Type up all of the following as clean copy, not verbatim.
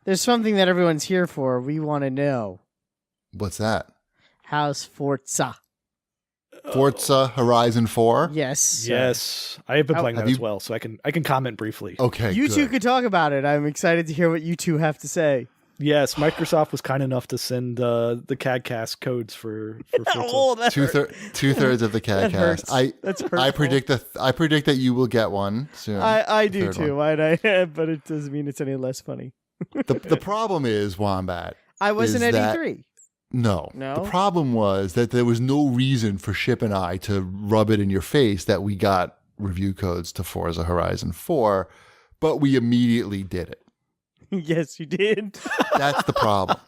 There's something that everyone's here for. We want to know. What's that? How's Forza? Forza Horizon 4? Yes. Yes. I have been playing that you- as well, so I can comment briefly. Okay, You two good. could talk about it. I'm excited to hear what you two have to say. Yes, Microsoft was kind enough to send the CAGcast codes for Forza. Oh, that hurt. Two-thirds of the That hurts. CAGcast. That's hurtful. I predict that you will get one soon. I do Third too, but it doesn't mean it's any less funny. The problem is, Wombat. I wasn't is at that- E3. No. No? The problem was that there was no reason for Ship and I to rub it in your face that we got review codes to Forza Horizon 4, but we immediately did it. Yes, you did. That's the problem.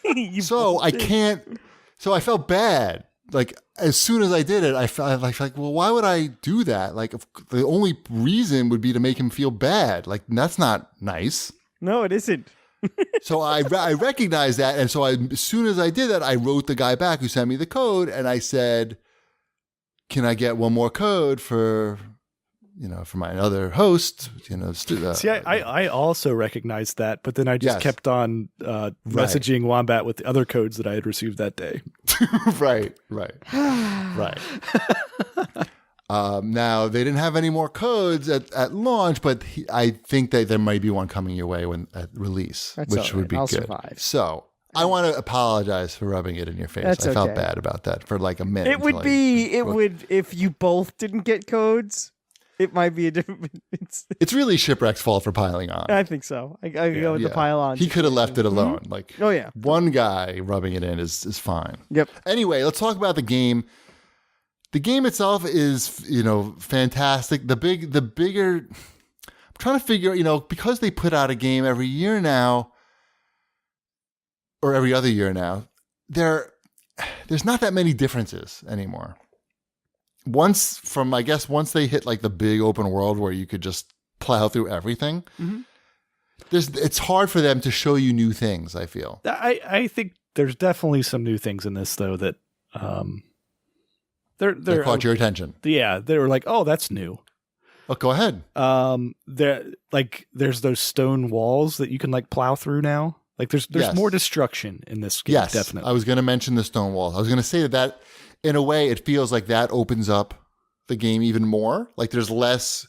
You So both I did. can't. So I felt bad. Like as soon as I did it, I felt like, well, why would I do that? Like the only reason would be to make him feel bad. Like that's not nice. No, it isn't. So I recognized that, and so as soon as I did that, I wrote the guy back who sent me the code, and I said, "Can I get one more code for my other host?" See, I also recognized that, but then I just Yes. kept on messaging Wombat with the other codes that I had received that day. right. Now they didn't have any more codes at launch, but I think that there might be one coming your way at release, That's which all would be right. I'll good. survive. So I want to apologize for rubbing it in your face. That's I felt okay. bad about that for like a minute. It would if you both didn't get codes. It might be a different. It's really Shipwreck's fault for piling on. I think so. I go with the pile on. He could have left it alone. Like, Oh yeah. one guy rubbing it in is fine. Yep. Anyway, let's talk about the game. The game itself is, fantastic. The bigger. I'm trying to figure, because they put out a game every year now, or every other year now. There's not that many differences anymore. Once they hit like the big open world where you could just plow through everything, it's hard for them to show you new things, I feel. I think there's definitely some new things in this though that They caught your attention. Yeah, they were like, oh, that's new. Oh, go ahead. There's those stone walls that you can like plow through now. Like there's Yes. more destruction in this game. Yes, Definitely. I was going to mention the stone wall. I was going to say that in a way, it feels like that opens up the game even more. Like there's less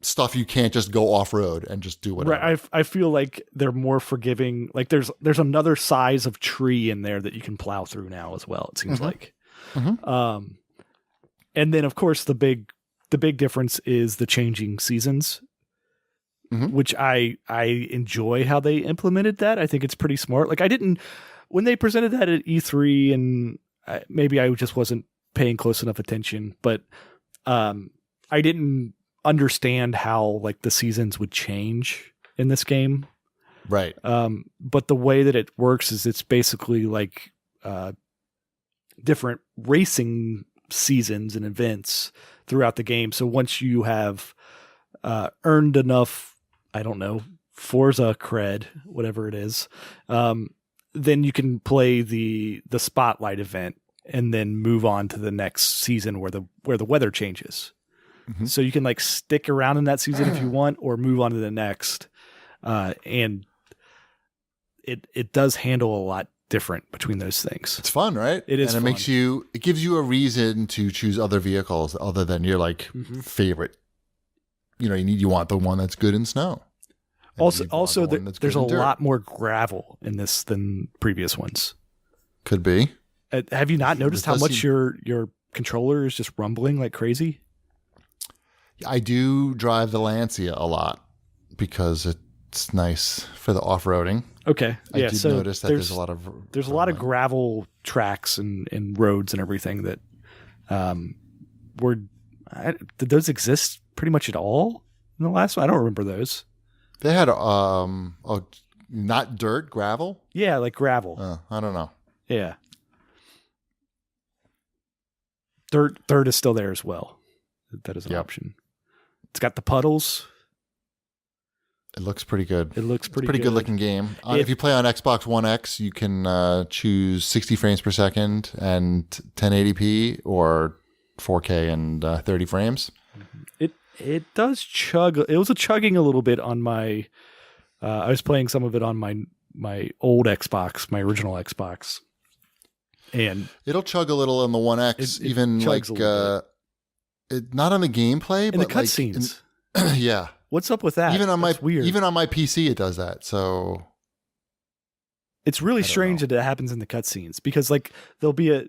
stuff you can't just go off road and just do whatever. Right. I feel like they're more forgiving. Like there's another size of tree in there that you can plow through now as well. It seems like. Mhm. And then of course the big difference is the changing seasons, which I enjoy how they implemented that. I think it's pretty smart. Like when they presented that at E3, and maybe I just wasn't paying close enough attention, but I didn't understand how like the seasons would change in this game. Right. But the way that it works is it's basically like different racing seasons and events throughout the game. So once you have earned enough, I don't know, Forza cred, whatever it is, then you can play the spotlight event and then move on to the next season where the weather changes. So you can like stick around in that season if you want, or move on to the next. And it does handle a lot different between those things. It's fun, right? It is and fun. it gives you a reason to choose other vehicles other than your like favorite. You want the one that's good in snow. And Also, you want the one that's there's good a in dirt. lot more gravel in this than previous ones. Could be. Have you not noticed how does much seem- your controller is just rumbling like crazy? I do drive the Lancia a lot because it's nice for the off-roading. Okay, I yeah. did So notice that there's a lot of there's gravel tracks and roads and everything that did those exist pretty much at all in the last one? I don't remember those. They had not dirt, gravel. Yeah, like gravel. I don't know. Yeah. Dirt is still there as well. That is an option. It's got the puddles. It looks pretty good. It looks pretty good looking game. It- If you play on Xbox One X, you can choose 60 frames per second and 1080p or 4K and 30 frames. It does chug. It was chugging a little bit on my I was playing some of it on my old Xbox, my original Xbox, and it'll chug a little on the One X, It even like chugs a little not on the gameplay, in but the like cutscenes. yeah. What's up with that? Even on That's weird. even on my PC, it does that. So it's really strange that it happens in the cutscenes because like there'll be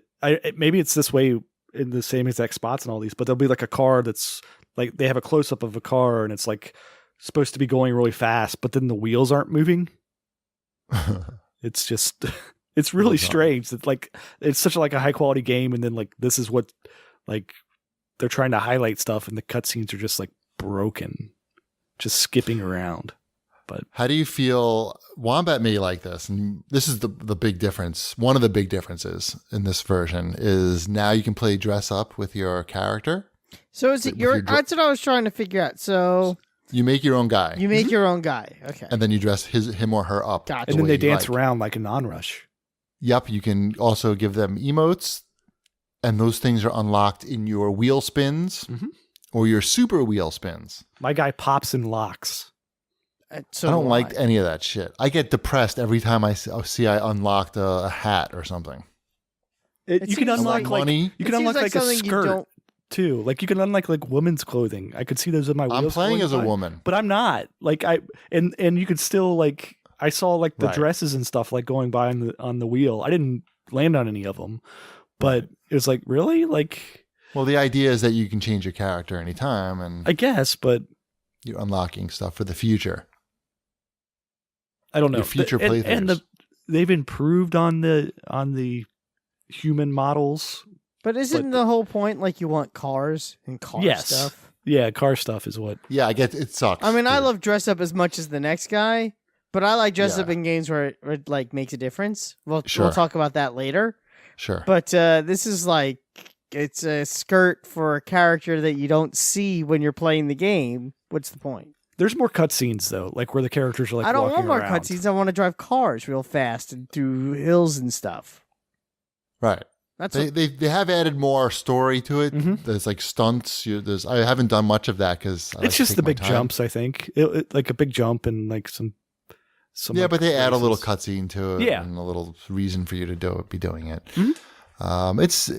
maybe it's this way in the same exact spots and all these, but there'll be like a car that's like they have a close up of a car and it's like supposed to be going really fast, but then the wheels aren't moving. It's just it's really strange that like it's such like a high quality game, and then like this is what like they're trying to highlight stuff, and the cutscenes are just like broken, just skipping around. But how do you feel? Wombat may like this, and this is the big difference. One of the big differences in this version is now you can play dress up with your character. So is it that's what I was trying to figure out. So you make your own guy. You make your own guy. Okay. And then you dress him or her up. Gotcha. And then they dance around like a non-rush. Yep. You can also give them emotes, and those things are unlocked in your wheel spins or your super wheel spins. My guy pops and locks. So I don't like any of that shit. I get depressed every time I see I unlocked a hat or something. You can unlock like money. You can unlock like a skirt too. Like you can unlock like women's clothing. I could see those in my wheels. I'm playing as a woman, but I'm not. Like and you could still like I saw like the dresses and stuff like going by on the wheel. I didn't land on any of them, but it was like really like. Well, the idea is that you can change your character anytime, and I guess, but you're unlocking stuff for the future. I don't know. Your future playthroughs. And they've improved on the human models. But isn't the whole point like you want cars and car stuff? Yeah, car stuff is what. Yeah, I get it sucks. I mean, I love dress up as much as the next guy, but I like dress up in games where it like makes a difference. We'll talk about that later. Sure. But this is like it's a skirt for a character that you don't see when you're playing the game. What's the point? There's more cutscenes though, like where the characters are like. I don't want more around. cutscenes. I want to drive cars real fast and through hills and stuff. Right. They have added more story to it. There's like stunts. I haven't done much of that because it's just the big jumps. I think like a big jump and like some. Yeah, but they add a little cutscene to it, and a little reason for you to be doing it. It's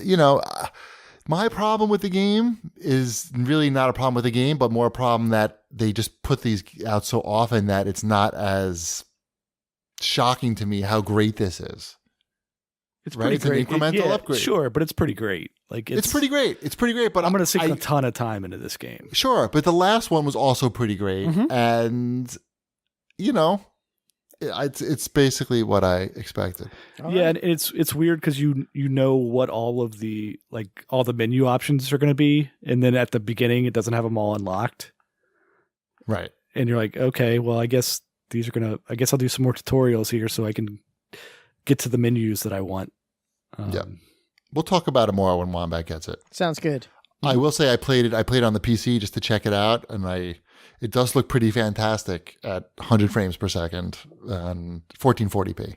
my problem with the game is really not a problem with the game, but more a problem that they just put these out so often that it's not as shocking to me how great this is. It's pretty great. An incremental upgrade. Sure, but it's pretty great. Like it's pretty great. It's pretty great, but I'm going to sink a ton of time into this game. Sure, but the last one was also pretty great, and it's basically what I expected. Yeah, and it's weird because you know what all the menu options are going to be, and then at the beginning it doesn't have them all unlocked. Right. And you're like, okay, well, I guess I guess I'll do some more tutorials here so I can get to the menus that I want. Yeah. We'll talk about it more when Wombat gets it. Sounds good. I will say I played it on the PC just to check it out, and it does look pretty fantastic at 100 frames per second and 1440p.